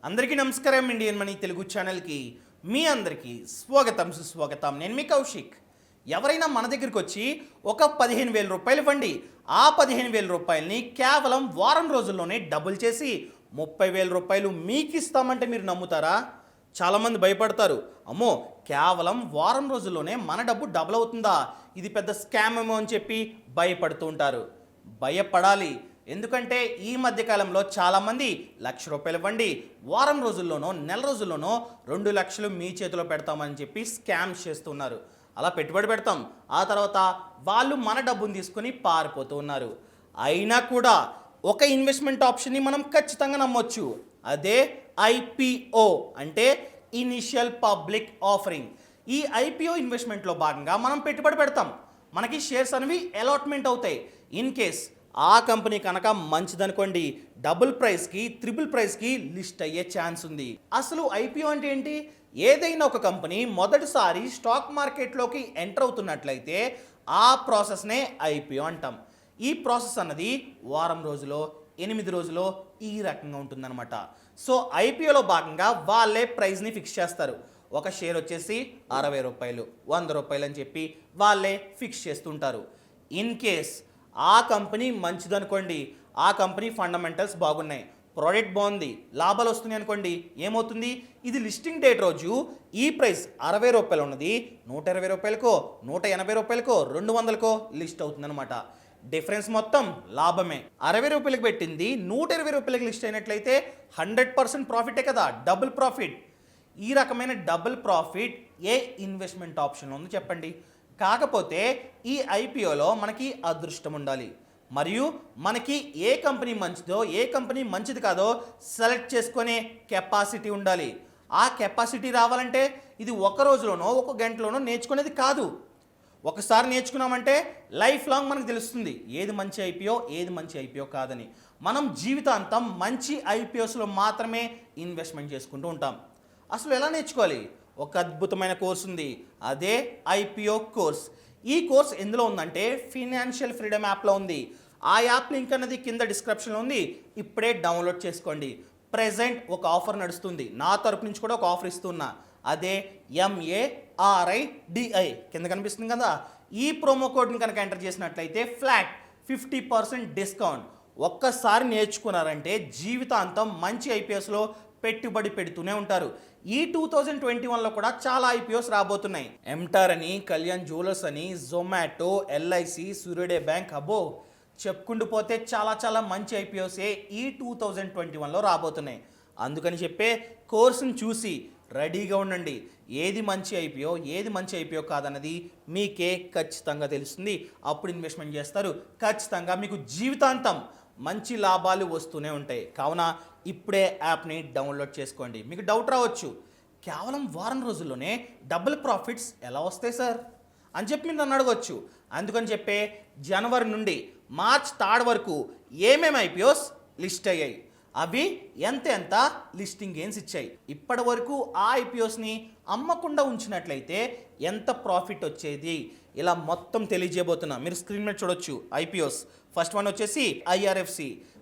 అందరికీ నమస్కారం. Indian money Telugu ఛానల్కి మీ అందరికీ స్వాగతం సుస్వాగతం. నేను మీ కౌశిక్. ఎవరైనా మన దగ్గరికి వచ్చి ఒక 15,000 రూపాయలు ఇవ్వండి, ఆ 15,000 రూపాయలని కేవలం వారం రోజుల్లోనే డబుల్ చేసి 30,000 రూపాయలు మీకు ఇస్తామంటే మీరు నమ్ముతారా? చాలామంది భయపడతారు. అమ్మో, కేవలం వారం రోజుల్లోనే మన డబ్బు డబుల్ అవుతుందా, ఇది పెద్ద స్కామ్ ఏమో అని చెప్పి భయపడుతూ ఉంటారు. భయపడాలి. ఎందుకంటే ఈ మధ్యకాలంలో చాలామంది ₹1,00,000 ఇవ్వండి, వారం రోజుల్లోనో నెల రోజుల్లోనో 2 లక్షలు మీ చేతిలో పెడతామని చెప్పి స్కామ్ చేస్తున్నారు. అలా పెట్టుబడి పెడతాం, ఆ తర్వాత వాళ్ళు మన డబ్బును తీసుకొని పారిపోతూ ఉన్నారు. అయినా కూడా ఒక ఇన్వెస్ట్మెంట్ ఆప్షన్ని మనం ఖచ్చితంగా నమ్మొచ్చు. అదే ఐపీఓ, అంటే ఇనిషియల్ పబ్లిక్ ఆఫరింగ్. ఈ ఐపీఓ ఇన్వెస్ట్మెంట్లో భాగంగా మనం పెట్టుబడి పెడతాం, మనకి షేర్స్ అనేవి అలాట్మెంట్ అవుతాయి. ఇన్ కేస్ ఆ కంపెనీ కనుక మంచిదనుకోండి, డబుల్ ప్రైస్కి ట్రిపుల్ ప్రైస్కి లిస్ట్ అయ్యే ఛాన్స్ ఉంది. అసలు ఐపీఓ అంటే ఏంటి? ఏదైనా ఒక కంపెనీ మొదటిసారి స్టాక్ మార్కెట్లోకి ఎంటర్ అవుతున్నట్లయితే ఆ ప్రాసెస్నే ఐపీఓ అంటాం. ఈ ప్రాసెస్ అన్నది వారం రోజులో 8 రోజులో ఈ రకంగా ఉంటుందన్నమాట. సో ఐపీఓలో భాగంగా వాళ్ళే ప్రైస్ని ఫిక్స్ చేస్తారు. ఒక షేర్ వచ్చేసి ₹60, ₹100 అని చెప్పి వాళ్ళే ఫిక్స్ చేస్తుంటారు. ఇన్ కేస్ ఆ కంపెనీ మంచిదనుకోండి, ఆ కంపెనీ ఫండమెంటల్స్ బాగున్నాయి, ప్రోడక్ట్ బాగుంది, లాభాలు వస్తున్నాయి అనుకోండి, ఏమవుతుంది? ఇది లిస్టింగ్ డేట్ రోజు ఈ ప్రైస్ ₹60 ఉన్నది ₹120కో, ₹180కో, ₹200కో లిస్ట్ అవుతుందన్నమాట. డిఫరెన్స్ మొత్తం లాభమే. ₹60 పెట్టింది ₹120 లిస్ట్ అయినట్లయితే 100% ప్రాఫిటే కదా, డబుల్ ప్రాఫిట్. ఈ రకమైన డబుల్ ప్రాఫిట్ ఏ ఇన్వెస్ట్మెంట్ ఆప్షన్లో ఉందో చెప్పండి. కాకపోతే ఈ ఐపీఓలో మనకి అదృష్టం ఉండాలి, మరియు మనకి ఏ కంపెనీ మంచిదో ఏ కంపెనీ మంచిది కాదో సెలెక్ట్ చేసుకునే కెపాసిటీ ఉండాలి. ఆ కెపాసిటీ రావాలంటే ఇది ఒక రోజులోనో ఒక గంటలోనో నేర్చుకునేది కాదు. ఒకసారి నేర్చుకున్నామంటే లైఫ్ లాంగ్ మనకు తెలుస్తుంది ఏది మంచి ఐపీఓ ఏది మంచి ఐపీఓ కాదని. మనం జీవితాంతం మంచి ఐపీఓస్లో మాత్రమే ఇన్వెస్ట్మెంట్ చేసుకుంటూ ఉంటాం. అసలు ఎలా నేర్చుకోవాలి? ఒక అద్భుతమైన కోర్స్ ఉంది, అదే ఐపీఓ కోర్స్. ఈ కోర్స్ ఎందులో ఉందంటే ఫినాన్షియల్ ఫ్రీడమ్ యాప్లో ఉంది. ఆ యాప్ లింక్ అన్నది కింద డిస్క్రిప్షన్లో ఉంది, ఇప్పుడే డౌన్లోడ్ చేసుకోండి. ప్రెజెంట్ ఒక ఆఫర్ నడుస్తుంది, నా తరపు నుంచి కూడా ఒక ఆఫర్ ఇస్తున్నా, అదే MARIDI కింద కనిపిస్తుంది కదా. ఈ ప్రోమో కోడ్ని కనుక ఎంటర్ చేసినట్లయితే ఫ్లాట్ 50% డిస్కౌంట్. ఒక్కసారి నేర్చుకున్నారంటే జీవితాంతం మంచి ఐపీఎస్లో పెట్టుబడి పెడుతూనే ఉంటారు. ఈ 2021లో కూడా చాలా ఐపీఓస్ రాబోతున్నాయి. ఎంటార్ అని, కళ్యాణ్ జ్యువెలర్స్ అని, జొమాటో, LIC, సూర్యోదయ బ్యాంక్, అబో చెప్పుకుంటూ పోతే చాలా చాలా మంచి ఐపీఓసే ఈ 2021లో రాబోతున్నాయి. అందుకని చెప్పే కోర్సును చూసి రెడీగా ఉండండి. ఏది మంచి ఐపీఓ ఏది మంచి ఐపీఓ కాదన్నది మీకే ఖచ్చితంగా తెలుస్తుంది. అప్పుడు ఇన్వెస్ట్మెంట్ చేస్తారు, ఖచ్చితంగా మీకు జీవితాంతం మంచి లాభాలు వస్తూనే ఉంటాయి. కావున ఇప్పుడే యాప్ని డౌన్లోడ్ చేసుకోండి. మీకు డౌట్ రావచ్చు, కేవలం వారం రోజుల్లోనే డబుల్ ప్రాఫిట్స్ ఎలా వస్తాయి సార్ అని చెప్పి మీరు నన్ను అడగవచ్చు. అందుకని చెప్పే జనవరి నుండి మార్చ్ 3 వరకు ఏమేమి ఐపీఓస్ లిస్ట్ అయ్యాయి, అవి ఎంత లిస్టింగ్ గెయిన్స్ ఇచ్చాయి, ఇప్పటి వరకు ఆ ఐపీఓస్ని అమ్మకుండా ఉంచినట్లయితే ఎంత ప్రాఫిట్ వచ్చేది, ఇలా మొత్తం తెలియజేయబోతున్నా. మీరు స్క్రీన్ మీద చూడొచ్చు ఐపీఓస్. ఫస్ట్ వన్ వచ్చేసి IRFC.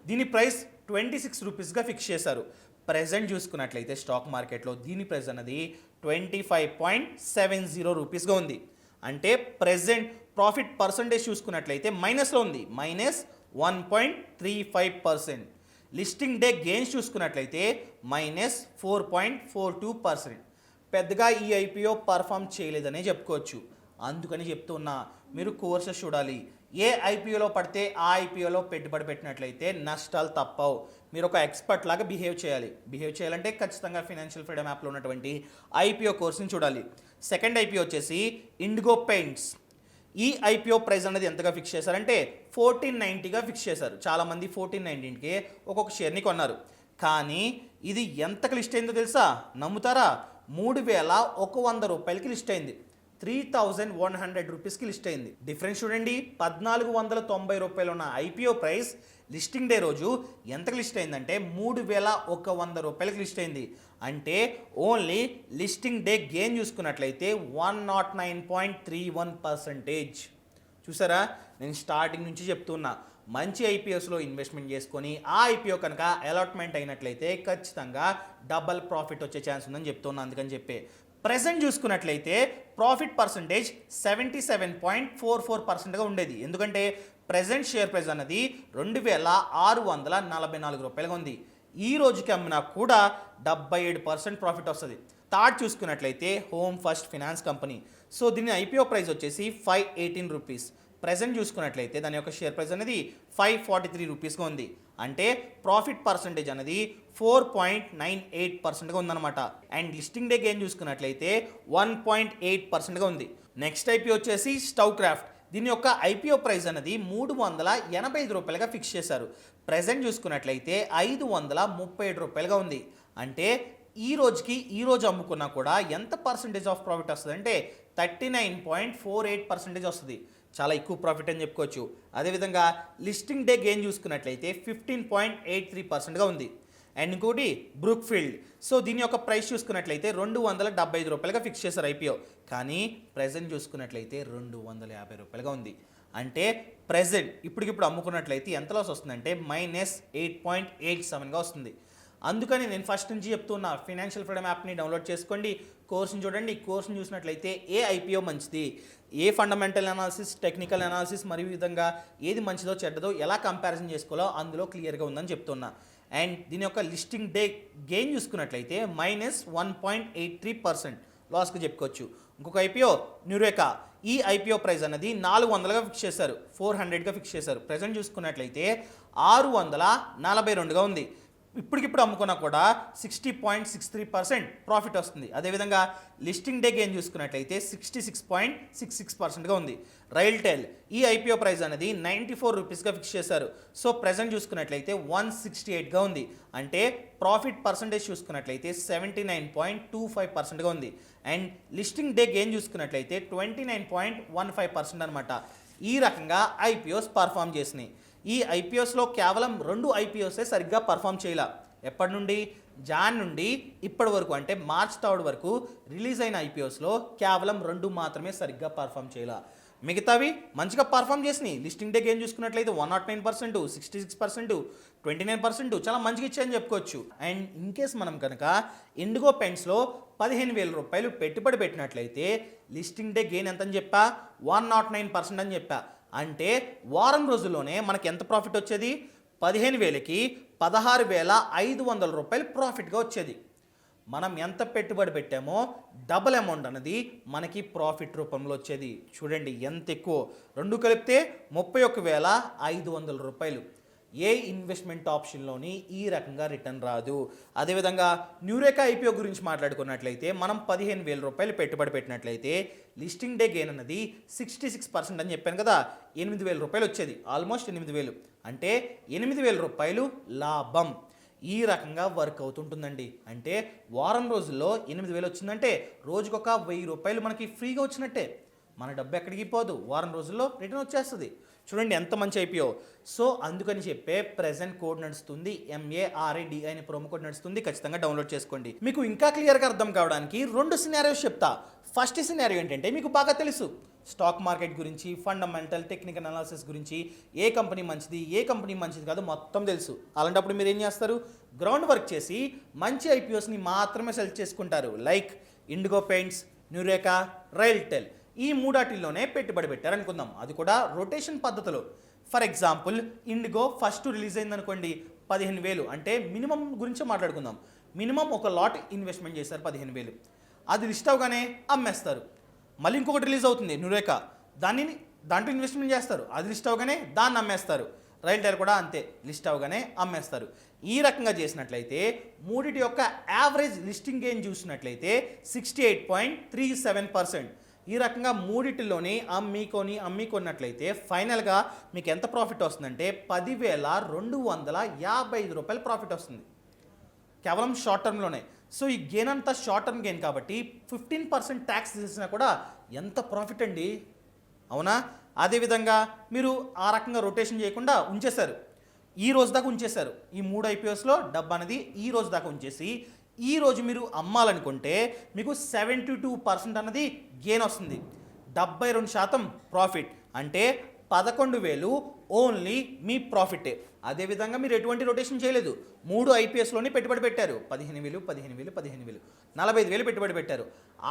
దీని ప్రైస్ ₹26గా ఫిక్స్ చేశారు. ప్రెజెంట్ చూసుకున్నట్లయితే స్టాక్ మార్కెట్లో దీని ప్రైస్ అన్నది ₹25.70గా ఉంది. అంటే ప్రెజెంట్ ప్రాఫిట్ పర్సంటేజ్ చూసుకున్నట్లయితే మైనస్లో ఉంది, -1.35%. లిస్టింగ్ డే గెయిన్స్ చూసుకున్నట్లయితే -4.42%. పెద్దగా ఈ ఐపీఓ పర్ఫామ్ చేయలేదనే చెప్పుకోవచ్చు. అందుకని చెప్తున్నా, మీరు కోర్సెస్ చూడాలి. ఏ ఐపీఓలో పడితే ఆ ఐపీఓలో పెట్టుబడి పెట్టినట్లయితే నష్టాలు తప్పవు. మీరు ఒక ఎక్స్పర్ట్ లాగా బిహేవ్ చేయాలంటే ఖచ్చితంగా ఫినాన్షియల్ ఫ్రీడమ్ యాప్లో ఉన్నటువంటి ఐపీఓ కోర్స్ని చూడాలి. సెకండ్ ఐపీఓ వచ్చేసి ఇండిగో పెయింట్స్. ఈ ఐపీఓ ప్రైస్ అనేది ఎంతగా ఫిక్స్ చేశారంటే 1490గా ఫిక్స్ చేశారు. చాలామంది 1490కే ఒక్కొక్క షేర్ని కొన్నారు. కానీ ఇది ఎంతకు లిస్ట్ అయిందో తెలుసా? నమ్ముతారా? ₹3,100కి లిస్ట్ అయింది. ₹3,100కి లిస్ట్ అయింది. డిఫరెన్స్ చూడండి, ₹1,490 ఉన్న ఐపీఓ ప్రైస్ లిస్టింగ్ డే రోజు ఎంతకు లిస్ట్ అయిందంటే ₹3,100కి లిస్ట్ అయింది. అంటే ఓన్లీ లిస్టింగ్ డే గెయిన్ చూసుకున్నట్లయితే 109.31%. చూసారా? నేను స్టార్టింగ్ నుంచి చెప్తున్నా, మంచి ఐపీఓస్లో ఇన్వెస్ట్మెంట్ చేసుకొని ఆ ఐపీఓ కనుక అలాట్మెంట్ అయినట్లయితే ఖచ్చితంగా డబల్ ప్రాఫిట్ వచ్చే ఛాన్స్ ఉందని చెప్తున్నాను. అందుకని చెప్పి ప్రెసెంట్ చూసుకున్నట్లయితే ప్రాఫిట్ పర్సంటేజ్ 77.44%గా ఉండేది. ఎందుకంటే ప్రెసెంట్ షేర్ ప్రైస్ అన్నది 2644 రూపాయలుగా ఉంది. ఈ రోజుకి అమ్మినా కూడా 77% ప్రాఫిట్ వస్తుంది. థర్డ్ చూసుకున్నట్లయితే home first finance company. So దీని ఐపీఓ ప్రైస్ వచ్చేసి 518 రూపీస్. ప్రెసెంట్ చూసుకున్నట్లయితే దాని యొక్క షేర్ ప్రైస్ అనేది 543 రూపీస్గా ఉంది. అంటే ప్రాఫిట్ పర్సంటేజ్ అనేది 4.98%గా ఉందన్నమాట. అండ్ లిస్టింగ్ డే గెయిన్ చూసుకున్నట్లయితే 1.8%గా ఉంది. నెక్స్ట్ ఐపీఓ వచ్చేసి స్టవ్ క్రాఫ్ట్. దీని యొక్క ఐపీఓ ప్రైస్ అనేది 385 రూపాయలుగా ఫిక్స్ చేశారు. ప్రెసెంట్ చూసుకున్నట్లయితే 537 రూపాయలుగా ఉంది. అంటే ఈ రోజు అమ్ముకున్నా కూడా ఎంత పర్సంటేజ్ ఆఫ్ ప్రాఫిట్ వస్తుంది అంటే 39.48% వస్తుంది. చాలా ఎక్కువ ప్రాఫిట్ అని చెప్పుకోవచ్చు. అదేవిధంగా లిస్టింగ్ డే గెయిన్ చూసుకున్నట్లయితే 15.83%గా ఉంది. అండ్ ఇంకోటి బ్రూక్ఫీల్డ్. సో దీని యొక్క ప్రైస్ చూసుకున్నట్లయితే 275 రూపాయలుగా ఫిక్స్ చేశారు ఐపీఓ. కానీ ప్రెజెంట్ చూసుకున్నట్లయితే 250 రూపాయలుగా ఉంది. అంటే ప్రెజెంట్ ఇప్పటికిప్పుడు అమ్ముకున్నట్లయితే ఎంత లాస్ వస్తుందంటే -8.87గా వస్తుంది. అందుకని నేను ఫస్ట్ నుంచి చెప్తున్నా, ఫైనాన్షియల్ ఫ్రీడమ్ యాప్ని డౌన్లోడ్ చేసుకోండి, కోర్సుని చూడండి. కోర్సుని చూసినట్లయితే ఏ ఐపీఓ మంచిది, a fundamental analysis, technical analysis మరియు విధంగా ఏది మంచిదో చెడ్డదో ఎలా కంపారిజన్ చేసుకోవాలో అందులో క్లియర్గా ఉందని చెప్తున్నా. అండ్ దీని యొక్క లిస్టింగ్ డే గెయిన్ చూసుకున్నట్లయితే -1.83% లాస్కి చెప్పుకోవచ్చు. ఇంకొక ఐపీఓ న్యూరేకా. ఈ ఐపీఓ ప్రైస్ అనేది 400గా ఫిక్స్ చేశారు, 400గా ఫిక్స్ చేశారు. ప్రెజెంట్ చూసుకున్నట్లయితే 642గా ఉంది. ఇప్పటికిప్పుడు అమ్ముకున్నా కూడా 60.63% ప్రాఫిట్ వస్తుంది. అదేవిధంగా లిస్టింగ్ డే గెయిన్ చూసుకున్నట్లయితే 66.66%గా ఉంది. రైల్టెల్. ఈ ఐపీఓ ప్రైస్ అనేది 94 రూపీస్గా ఫిక్స్ చేశారు. సో ప్రెజెంట్ చూసుకున్నట్లయితే 168గా ఉంది. అంటే ప్రాఫిట్ పర్సంటేజ్ చూసుకున్నట్లయితే 79.25%గా ఉంది. అండ్ లిస్టింగ్ డే గెయిన్ చూసుకున్నట్లయితే 29.15% అనమాట. ఈ రకంగా ఐపీఓస్ పర్ఫామ్ చేసినాయి. ఈ ఐపీఓస్లో కేవలం 2 ఐపీఓసే సరిగ్గా పర్ఫామ్ చేయాల. ఎప్పటి నుండి? జాన్ నుండి ఇప్పటి వరకు, అంటే మార్చ్ 3 వరకు రిలీజ్ అయిన ఐపీఓస్లో కేవలం 2 మాత్రమే సరిగ్గా పర్ఫామ్ చేయాల. మిగతావి మంచిగా పర్ఫామ్ చేసినాయి. లిస్టింగ్ డే గెయిన్ చూసుకున్నట్లయితే 109%, 66%, 29% చాలా మంచిగా ఇచ్చాయని చెప్పుకోవచ్చు. అండ్ ఇన్ కేస్ మనం కనుక ఇండిగో పెయింట్స్లో 15,000 రూపాయలు పెట్టుబడి పెట్టినట్లయితే లిస్టింగ్ డే గెయిన్ ఎంత అని చెప్పా? 109% అని చెప్పా. అంటే వారం రోజుల్లోనే మనకి ఎంత ప్రాఫిట్ వచ్చేది? 15,000కి 16,500 రూపాయలు ప్రాఫిట్గా వచ్చేది. మనం ఎంత పెట్టుబడి పెట్టామో డబుల్ అమౌంట్ అనేది మనకి ప్రాఫిట్ రూపంలో వచ్చేది. చూడండి ఎంత ఎక్కువ. 2 కలిపితే 31,500 రూపాయలు. ఏ ఇన్వెస్ట్మెంట్ ఆప్షన్లోని ఈ రకంగా రిటర్న్ రాదు. అదేవిధంగా న్యూరేకా ఐపీఓ గురించి మాట్లాడుకున్నట్లయితే మనం 15,000 రూపాయలు పెట్టుబడి పెట్టినట్లయితే లిస్టింగ్ డే గెయిన్ అనేది 66% అని చెప్పాను కదా, 8,000 రూపాయలు వచ్చేది. ఆల్మోస్ట్ 8,000 అంటే 8,000 రూపాయలు లాభం. ఈ రకంగా వర్క్ అవుతుంటుందండి. అంటే వారం రోజుల్లో 8,000 వచ్చిందంటే రోజుకొక 1,000 రూపాయలు మనకి ఫ్రీగా వచ్చినట్టే. మన డబ్బు ఎక్కడికి పోదు, వారం రోజుల్లో రిటర్న్ వచ్చేస్తుంది. చూడండి ఎంత మంచి ఐపీఓ. సో అందుకని చెప్పే ప్రెజెంట్ కోడ్ నడుస్తుంది, MARAD అనే ప్రోమో కోడ్ నడుస్తుంది. ఖచ్చితంగా డౌన్లోడ్ చేసుకోండి. మీకు ఇంకా క్లియర్గా అర్థం కావడానికి 2 సినారియోస్ చెప్తా. ఫస్ట్ సినారియో ఏంటంటే మీకు బాగా తెలుసు, స్టాక్ మార్కెట్ గురించి, ఫండమెంటల్, టెక్నికల్ అనాలిసిస్ గురించి, ఏ కంపెనీ మంచిది, ఏ కంపెనీ మంచిది కాదు మొత్తం తెలుసు. అలాంటప్పుడు మీరు ఏం చేస్తారు? గ్రౌండ్ వర్క్ చేసి మంచి ఐపీఓస్ని మాత్రమే సెలెక్ట్ చేసుకుంటారు. Like Indigo Paints, Neureka, RailTel. ఈ 3 పెట్టుబడి పెట్టారనుకుందాం, అది కూడా రొటేషన్ పద్ధతిలో. For example Indigo first release అయిందనుకోండి 15,000, అంటే మినిమం గురించి మాట్లాడుకుందాం. మినిమం ఒక లాట్ ఇన్వెస్ట్మెంట్ చేశారు 15,000. అది లిస్ట్ అవగానే అమ్మేస్తారు. మళ్ళీ ఇంకొకటి రిలీజ్ అవుతుంది న్యూరేకా, దాంట్లో ఇన్వెస్ట్మెంట్ చేస్తారు. అది లిస్ట్ అవగానే దాన్ని అమ్మేస్తారు. రైల్టెల్ కూడా అంతే, లిస్ట్ అవగానే అమ్మేస్తారు. ఈ రకంగా చేసినట్లయితే మూడిటి యొక్క యావరేజ్ లిస్టింగ్ గెయిన్ చూసినట్లయితే 68.37%. ఈ రకంగా మూడిటిలోని అమ్మికొన్నట్లయితే ఫైనల్గా మీకు ఎంత ప్రాఫిట్ వస్తుందంటే 10,255 రూపాయలు ప్రాఫిట్ వస్తుంది కేవలం షార్ట్ టర్మ్లోనే. సో ఈ గెయిన్ అంతా షార్ట్ టర్మ్ గెయిన్ కాబట్టి 15% ట్యాక్స్ తీసినా కూడా ఎంత ప్రాఫిట్ అండి, అవునా? అదేవిధంగా మీరు ఆ రకంగా రొటేషన్ చేయకుండా ఉంచేశారు, ఈ రోజు దాకా ఉంచేశారు. ఈ 3 ఐపీఓస్లో డబ్బు అనేది ఈ రోజు దాకా ఉంచేసి ఈ రోజు మీరు అమ్మాలనుకుంటే మీకు 72% అన్నది గెయిన్ వస్తుంది, 72% ప్రాఫిట్. అంటే 11,000 ఓన్లీ మీ ప్రాఫిటే. అదేవిధంగా మీరు ఎటువంటి రొటేషన్ చేయలేదు. 3 ఐపీఎస్లోనే పెట్టుబడి పెట్టారు. 15,000, 15,000, 15,000, 45,000 పెట్టుబడి పెట్టారు.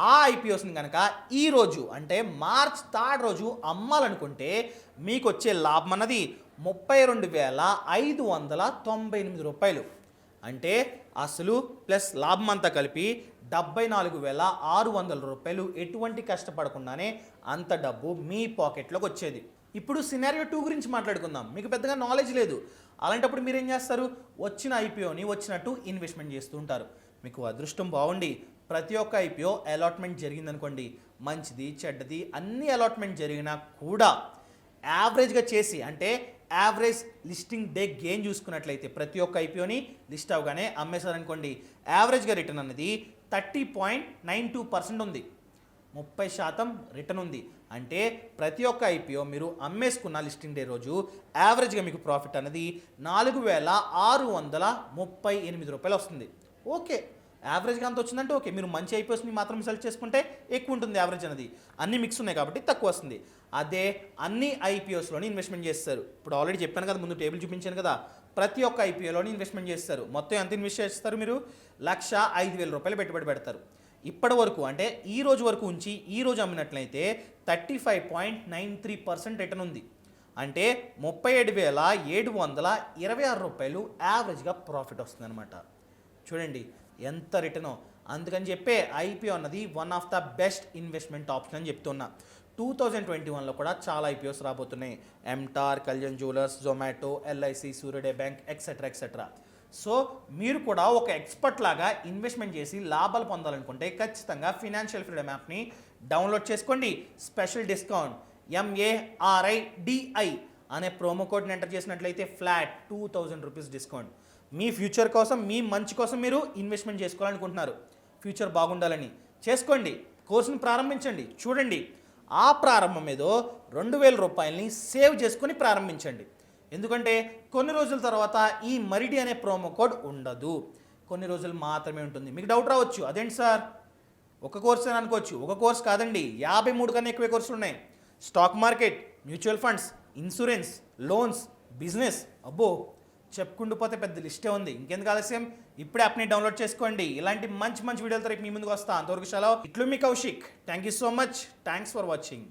ఆ ఐపీఎస్ని కనుక ఈ రోజు అంటే మార్చ్ 3 రోజు అమ్మాలనుకుంటే మీకు వచ్చే లాభం అన్నది 32,598 రూపాయలు. అంటే అసలు ప్లస్ లాభం అంతా కలిపి 74,600 రూపాయలు. ఎటువంటి కష్టపడకుండానే అంత డబ్బు మీ పాకెట్లోకి వచ్చేది. ఇప్పుడు సినారియో 2 గురించి మాట్లాడుకుందాం. మీకు పెద్దగా నాలెడ్జ్ లేదు. అలాంటప్పుడు మీరు ఏం చేస్తారు? వచ్చిన ఐపీఓని వచ్చినట్టు ఇన్వెస్ట్మెంట్ చేస్తూ ఉంటారు. మీకు అదృష్టం బాగుండి ప్రతి ఒక్క ఐపీఓ అలాట్మెంట్ జరిగిందనుకోండి, మంచిది చెడ్డది అన్ని అలాట్మెంట్ జరిగినా కూడా యావరేజ్గా చేసి అంటే యావరేజ్ లిస్టింగ్ డే గెయిన్ చూసుకున్నట్లయితే ప్రతి ఒక్క ఐపీఓని లిస్ట్ అవగానే అమ్మేశారనుకోండి, యావరేజ్గా రిటర్న్ అనేది 30.92% ఉంది. 30% రిటర్న్ ఉంది. అంటే ప్రతి ఒక్క ఐపీఓ మీరు అమ్మేసుకున్న లిస్టింగ్ డే రోజు యావరేజ్గా మీకు ప్రాఫిట్ అనేది 4,638 రూపాయలు వస్తుంది. ఓకే, యావరేజ్గా అంత వచ్చిందంటే ఓకే. మీరు మంచి ఐపీఎస్ని మాత్రం సెలెక్ట్ చేసుకుంటే ఎక్కువ ఉంటుంది యావరేజ్ అనేది. అన్ని మిక్స్ ఉన్నాయి కాబట్టి తక్కువ వస్తుంది. అదే అన్ని ఐపీఎస్లోని ఇన్వెస్ట్మెంట్ చేస్తారు. ఇప్పుడు ఆల్రెడీ చెప్పాను కదా, ముందు టేబుల్ చూపించాను కదా, ప్రతి ఒక్క ఐపీఓలోని ఇన్వెస్ట్మెంట్ చేస్తారు. మొత్తం ఎంత ఇన్వెస్ట్ చేస్తారు? మీరు 1,05,000 రూపాయలు పెట్టుబడి పెడతారు. ఇప్పటి వరకు అంటే ఈ రోజు వరకు ఉంచి ఈ రోజు అమ్మినట్లయితే 35.93% రిటర్న్ ఉంది. అంటే 37,726 రూపాయలు యావరేజ్గా ప్రాఫిట్ వస్తుంది అనమాట. చూడండి ఎంత రిటర్నో. అందుకని చెప్పే ఐపీఓ అన్నది one of the best investment option అని చెప్తున్నా. 2021లో కూడా చాలా ఐపీఓస్ రాబోతున్నాయి. ఎంటార్, కళ్యాణ్ జ్యువెలర్స్, జొమాటో, ఎల్ఐసి, సూర్యోదయ బ్యాంక్ ఎక్సెట్రా. సో మీరు కూడా ఒక ఎక్స్పర్ట్ లాగా ఇన్వెస్ట్మెంట్ చేసి లాభాలు పొందాలనుకుంటే ఖచ్చితంగా ఫినాన్షియల్ ఫ్రీడమ్ యాప్ని డౌన్లోడ్ చేసుకోండి. స్పెషల్ డిస్కౌంట్ MARIDI అనే ప్రోమో కోడ్ని ఎంటర్ చేసినట్లయితే ఫ్లాట్ 2,000 రూపీస్ డిస్కౌంట్. మీ ఫ్యూచర్ కోసం, మీ మంచి కోసం మీరు ఇన్వెస్ట్మెంట్ చేసుకోవాలనుకుంటున్నారు, ఫ్యూచర్ బాగుండాలని చేసుకోండి. కోర్సుని ప్రారంభించండి. చూడండి, ఆ ప్రారంభం ఏదో 2,000 రూపాయలని సేవ్ చేసుకొని ప్రారంభించండి. ఎందుకంటే కొన్ని రోజుల తర్వాత ఈ మరిడి అనే ప్రోమో కోడ్ ఉండదు, కొన్ని రోజులు మాత్రమే ఉంటుంది. మీకు డౌట్ రావచ్చు, అదేంటి సార్ ఒక కోర్స్ అని అనుకోవచ్చు. ఒక కోర్స్ కాదండి, 53 కన్నా ఎక్కువే కోర్సులు ఉన్నాయి. Stock market, mutual funds, insurance, loans, business, అబ్బో చెప్పుకుంటూ పోతే పెద్ద లిస్టే ఉంది. ఇంకెందుకు ఆలస్యం, ఇప్పుడే యాప్ని డౌన్లోడ్ చేసుకోండి. ఇలాంటి మంచి వీడియోలతో రేపు మీ ముందుకు వస్తా. అంతవరకు సెలవు. ఇట్లు మీ Kaushik. Thank you so much. Thanks for watching.